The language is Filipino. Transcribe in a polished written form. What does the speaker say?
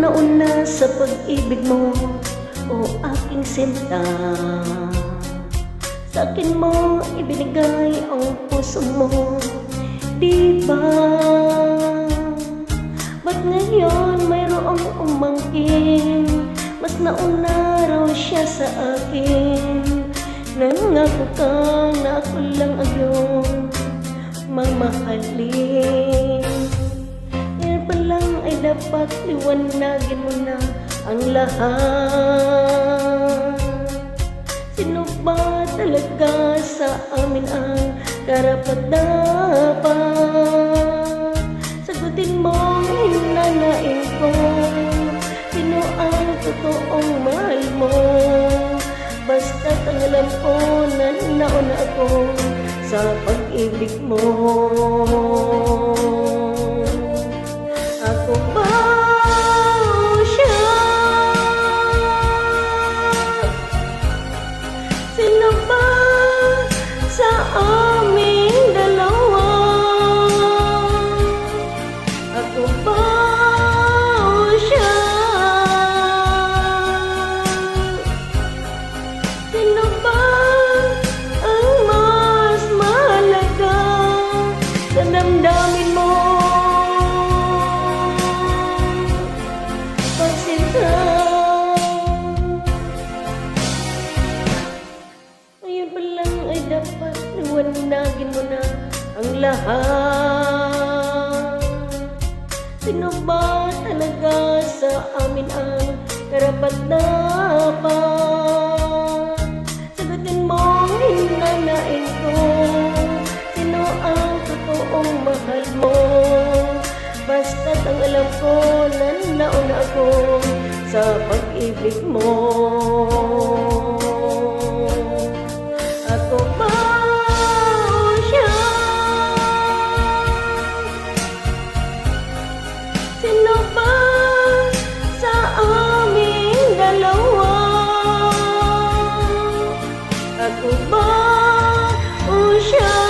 nauna sa pag-ibig mo, o aking sinta. Sa akin mo ibinigay ang puso mo, di ba? Ba't ngayon mayroong umangkin, mas nauna raw siya sa akin? Nangako kang na ako lang ang iyong mamahalin. Ngayon pa lang ay dapat liwanagin mo na ang lahat. Sino ba talaga sa amin ang karapat-dapat? Sagutin mo hinanain ko, sino ang totoong mahal mo? Basta't ang alam ko na nauna ako sa pag-ibig mo. Ako ba o siya? Sino ba sa aming dalawa? Ako ba o siya? Sino ba ang mas mahalaga sa damdamin mo? Pagsinta, ngayon pa lang ay dapat liwanagin mo na ang lahat. Sino ba talaga sa amin ang karapat-dapat? Sagutin mo hinanain ko, sino ang totoong mahal mo? Basta't ang alam ko na nauna ako sa pag-ibig mo. Ako ba o siya? Sino ba sa aming dalawa? Ako ba o siya?